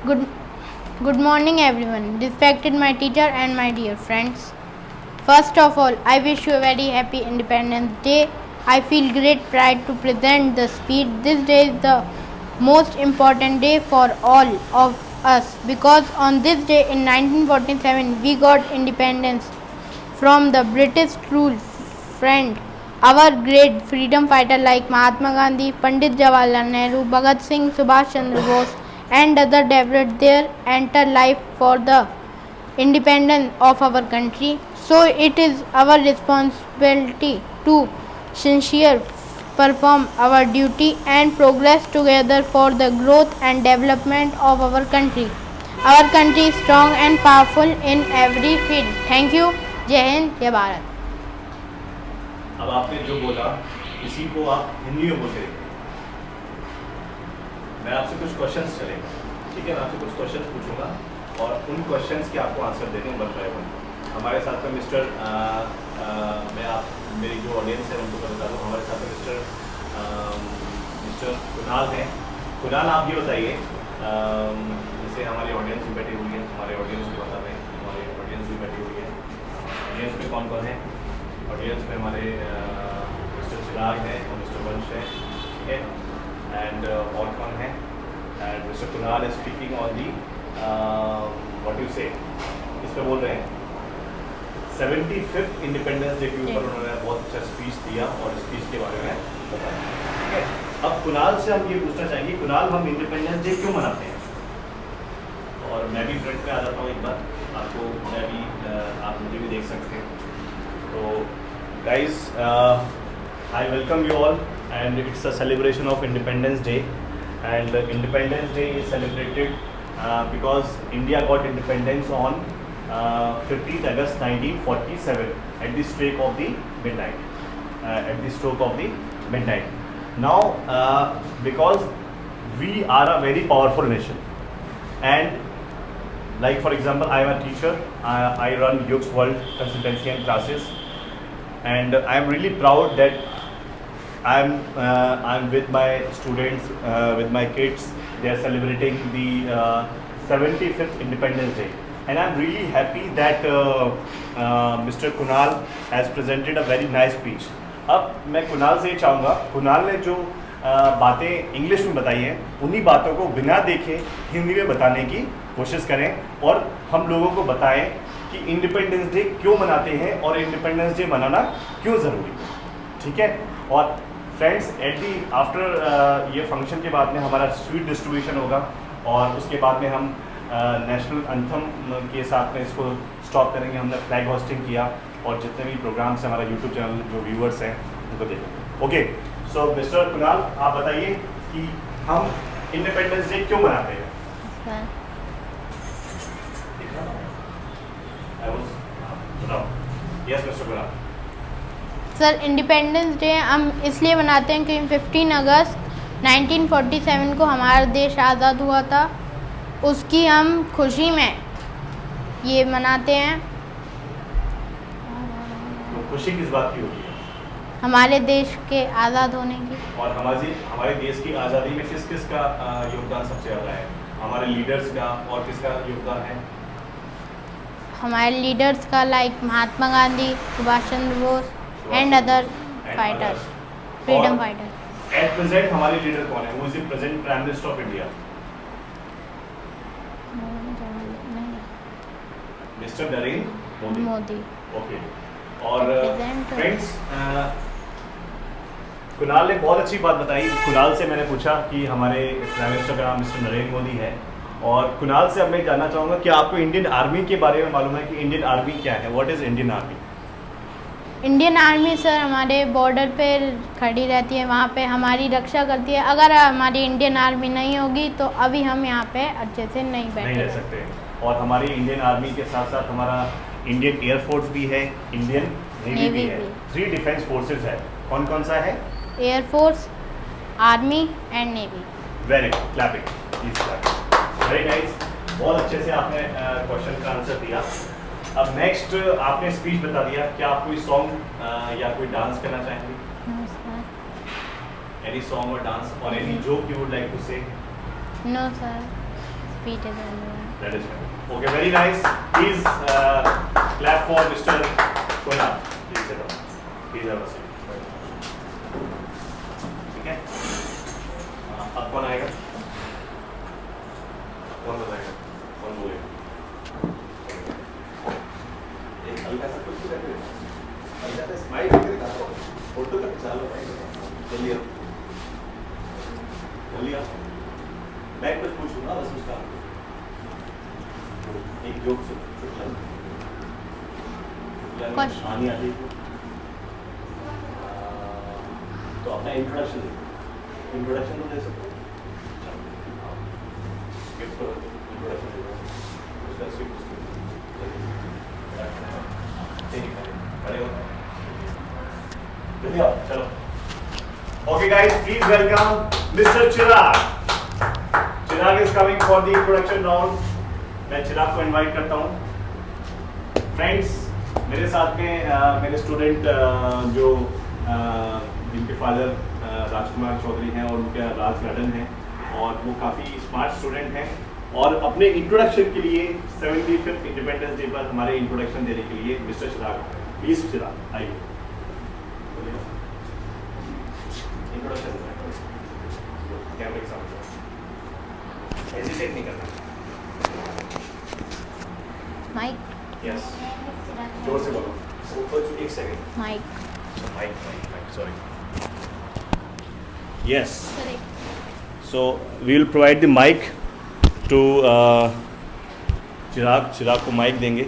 Good, good morning, everyone. Respected my teacher and my dear friends. First of all, I wish you a very happy Independence Day. I feel great pride to present the speech. This day is the most important day for all of us because on this day in 1947 we got independence from the British rule. Friend, our great freedom fighter like Mahatma Gandhi, Pandit Jawaharlal Nehru, Bhagat Singh, Subhash Chandra Bose and other devoted their entire life for the independence of our country. So it is our responsibility to sincere perform our duty and progress together for the growth and development of our country. Our country is strong and powerful in every field. Thank you. जय हिंद, जय भारत. अब आपने जो बोला इसी को आप हिंदी में बोले. मैं आपसे कुछ क्वेश्चंस करेंगे, ठीक है? मैं आपसे कुछ क्वेश्चंस पूछूंगा और उन क्वेश्चंस के आपको आंसर देने वन बाय वन. हमारे साथ में मेरी जो ऑडियंस है उनको बता दूँ, हमारे साथ में मिस्टर कुणाल हैं. कुणाल, आप ये बताइए, जैसे हमारी ऑडियंस भी बैठी हुई है, हमारे ऑडियंस को बता दें, हमारी ऑडियंस भी बैठी हुई है. ऑडियंस में कौन कौन है? ऑडियंस में हमारे मिस्टर चिराग हैं और मिस्टर वंश हैं, ठीक है? एंड और कौन है? And mister Kunal is speaking on the what you से, इस पर बोल रहे हैं 75th इंडिपेंडेंस डे के ऊपर उन्होंने बहुत अच्छा स्पीच दिया और स्पीच के बारे में बताया, ठीक है? अब कुणाल से हम ये पूछना चाहेंगे, कुणाल, हम इंडिपेंडेंस डे क्यों मनाते हैं? और मैं भी फ्रंट में आ जाता हूँ एक बार, आपको मैं भी आप मुझे भी देख सकते हैं. तो guys, I welcome you all and it's a celebration of Independence Day, and Independence Day is celebrated because India got independence on 15th August 1947 at the stroke of the midnight. Now because we are a very powerful nation, and like for example, I am a teacher, I run Yugs World consultancy and classes, and I am really proud that I'm with my students, with my kids. They are celebrating the 75th Independence Day, and I'm really happy that Mr. Kunal has presented a very nice speech. अब मैं कुणाल से ये चाहूँगा, कुणाल ने जो बातें English में बताई हैं उन्हीं बातों को बिना देखे हिंदी में बताने की कोशिश करें और हम लोगों को बताएं कि इंडिपेंडेंस डे क्यों मनाते हैं और इंडिपेंडेंस डे मनाना क्यों ज़रूरी है, ठीक है? और फ्रेंड्स, एट दी आफ्टर ये फंक्शन के बाद में हमारा स्वीट डिस्ट्रीब्यूशन होगा और उसके बाद में हम नेशनल एंथम के साथ में इसको स्टॉप करेंगे. हमने फ्लैग होस्टिंग किया और जितने भी प्रोग्राम्स हैं, हमारा यूट्यूब चैनल जो व्यूअर्स हैं उनको देखेंगे. ओके, सो मिस्टर कुणाल, आप बताइए कि हम इंडिपेंडेंस डे क्यों मनाते हैं? Yes mister Kunal. Sir, independence day हम इसलिए मनाते हैं क्योंकि 15 अगस्त 1947 को हमारा देश आज़ाद हुआ था. उसकी हम खुशी में ये मनाते हैं. तो खुशी किस बात की होती है? हमारे देश के आज़ाद होने की. और हमारे देश की आज़ादी में किस किस का योगदान सबसे ज़्यादा है? हमारे लीडर्स का, और किसका योगदान है? हमारे लीडर्स का, like Mahatma Gandhi, Subhash Chandra Bose and other fighters, freedom fighter. At present हमारे लीडर कौन है? Who is the present prime minister of India? Mister Narendra Modi. Okay. और फ्रेंड्स, कुणाल ने बहुत अच्छी बात बताई. कुणाल से मैंने पूछा कि हमारे प्राइम मिनिस्टर का नाम मिस्टर नरेंद्र मोदी है, और कुणाल से अब मैं जानना चाहूँगा कि आपको इंडियन आर्मी के बारे में मालूम है कि इंडियन आर्मी क्या है? What is Indian army? Indian army sir हमारे बॉर्डर पे खड़ी रहती है, वहाँ पे हमारी रक्षा करती है. अगर हमारी इंडियन आर्मी नहीं होगी तो अभी हम यहाँ पे अच्छे से नहीं रह सकते. और हमारी इंडियन आर्मी के साथ साथ हमारा इंडियन एयरफोर्स भी है, इंडियन नेवी भी है. 3 डिफेंस फोर्सेस है. कौन कौन सा है? Air force, army and navy. Very good, clapping, please clap. Very nice. बहुत अच्छे से आपने क्वेश्चन का आंसर दिया. अब नेक्स्ट, आपने स्पीच बता दिया, क्या आप कोई सॉन्ग या कोई डांस करना चाहेंगे? Any song or dance or any joke you would like to say? No, sir. speech is over. That is fine. Okay, very nice. Please clap for Mr. Kunal. Please sit down. Please have a seat. ठीक है? अब कौन आएगा? कौन बताएगा? कौन बोलेगा? एक हल्का सा कुछ करके हल्का सा स्माइल करके दिखाओ। फोटो तक चालू भाई। जल्दी आओ। जल्दी आओ। मैं कुछ पूछूंगा बस उसका एक जोक से आनी आती है तो अपना इंट्रोडक्शन तो दे सकते हो इंट्रोडक्शन दे दो उसका स्क्रिप्ट खड़े हो जल्दी आओ चलो okay guys please welcome mister Chirag Chirag is coming for the introduction round मैं चिराग को इनवाइट करता हूँ फ्रेंड्स मेरे साथ में मेरे स्टूडेंट जो जिनके फादर राजकुमार चौधरी हैं और उनके राज गार्डन हैं और वो काफ़ी स्मार्ट स्टूडेंट हैं और अपने इंट्रोडक्शन के लिए 75th इंडिपेंडेंस डे पर हमारे इंट्रोडक्शन देने के लिए मिस्टर चिराग प्लीज चिराग आइए इंट्रोडक्शन कैमरे के सामने हेजिटेट नहीं करना Mike. Yes. जोर से बोलो एक second Mike. Mic sorry yes so we will provide the mic to Chirag को माइक देंगे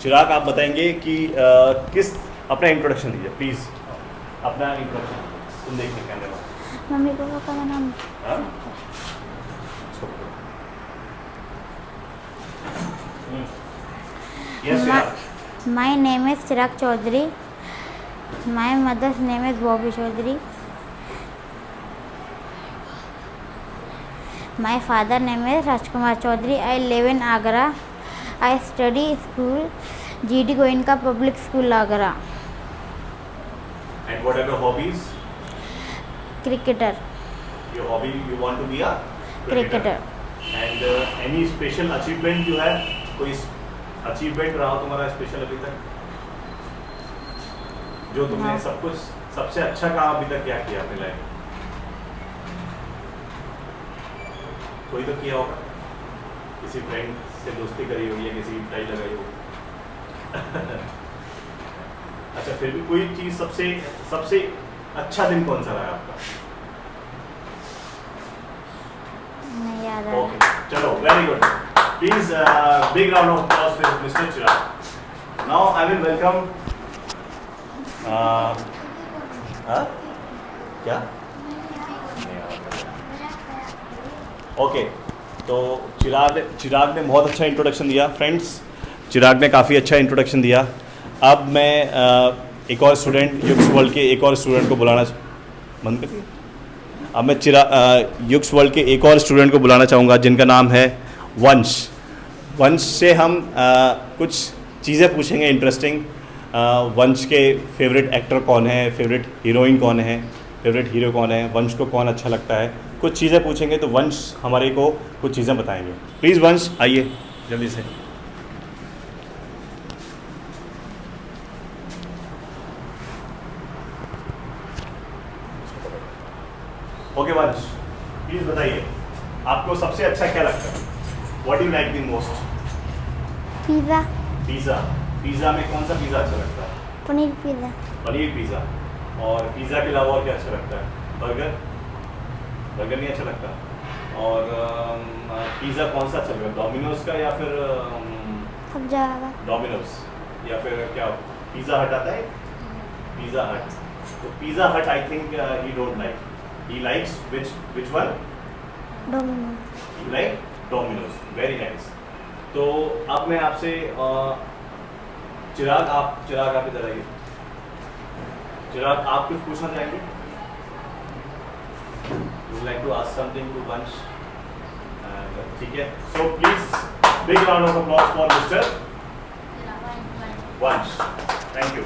चिराग आप बताएंगे कि किस अपना इंट्रोडक्शन दीजिए प्लीज अपना इंट्रोडक्शन तुम देखिए कैमरे में मम्मी पापा का नाम yes Chirag My name is Chirag Chaudhary. My mother's name is Bobby Chaudhary. My father name is Rajkumar Chaudhary. I live in Agra. I study school GD Goenka Public School Agra. And what are your hobbies? Cricketer. Your hobby you want to be a Cricketer. And any special achievement you have? कोई achievement रहा हो तुम्हारा special अभी तक जो तुमने सब कुछ सबसे अच्छा काम अभी तक क्या किया अपनी लाइफ कोई तो किया होगा किसी फ्रेंड से दोस्ती करी होगी या किसी की टाई लगाई होगी अच्छा फिर भी कोई चीज सबसे अच्छा दिन कौन सा रहा आपका नहीं याद आ रहा। ओके चलो very good Please, big round of applause for Mr. Chirag. Now I will welcome. क्या? ओके तो चिराग ने बहुत अच्छा इंट्रोडक्शन दिया फ्रेंड्स चिराग ने काफ़ी अच्छा इंट्रोडक्शन दिया अब मैं एक और स्टूडेंट युक्स वर्ल्ड के एक और स्टूडेंट को बुलाना बंद करिए अब मैं युक्स वर्ल्ड के एक और स्टूडेंट को बुलाना चाहूँगा जिनका नाम है वंश से हम कुछ चीज़ें पूछेंगे इंटरेस्टिंग वंश के फेवरेट एक्टर कौन है फेवरेट हीरोइन कौन है फेवरेट हीरो कौन है वंश को कौन अच्छा लगता है कुछ चीज़ें पूछेंगे तो वंश हमारे को कुछ चीज़ें बताएंगे प्लीज़ वंश आइए जल्दी से ओके वंश प्लीज़ बताइए आपको सबसे अच्छा क्या लगता है What do you like the most? Pizza. Pizza में कौन सा पिज़्ज़ा अच्छा लगता है? पनीर पिज़्ज़ा। पनीर पिज़्ज़ा और पिज़्ज़ा के अलावा और क्या अच्छा लगता है? बर्गर नहीं अच्छा लगता और पिज़्ज़ा कौन सा अच्छा लगता है डोमिनोज का या फिर सब जगह डोमिनोज या फिर क्या पिज़्ज़ा हट आता है पिज़्ज़ा हट तो पिज़्ज़ा हट I think he don't like he likes which one? Domino's. You like Domino's, very nice. तो अब मैं आपसे चिराग आप इधर आइए चिराग आप कुछ पूछना चाहेंगे Would like to ask something to Vansh ठीक है so please big round of applause for Mr. Vansh thank you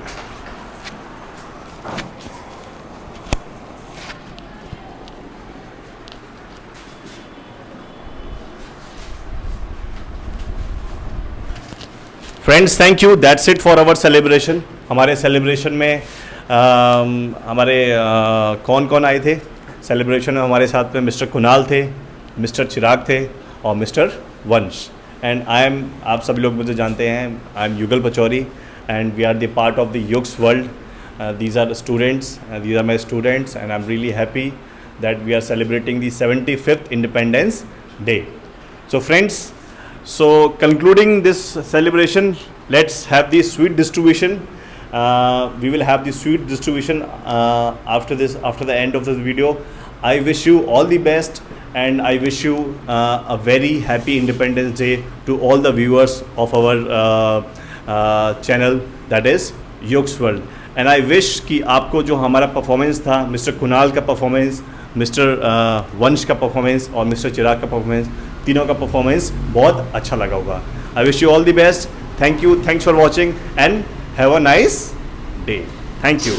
friends thank you, that's it for our celebration. हमारे सेलिब्रेशन में हमारे कौन कौन आए थे सेलिब्रेशन में? हमारे साथ में मिस्टर कुणाल थे, मिस्टर चिराग थे और मिस्टर वंश। एंड आप सभी लोग मुझे जानते हैं, I am Yugal Pachauri and we are the part of the Yug's world. These are my students and I'm really happy that we are celebrating the 75th Independence Day. So friends, concluding this celebration, let's have the sweet distribution. We will have the sweet distribution after the end of this video. I wish you all the best and I wish you a very happy Independence Day to all the viewers of our channel, that is Yugs World. And I wish कि आपको जो हमारा performance था, mister Kunal का performance, mister वंश का performance और mister चिराग का परफॉर्मेंस, तीनों का परफॉर्मेंस बहुत अच्छा लगा होगा। I wish you all the best. Thank you, thanks for watching and have a nice day. Thank you.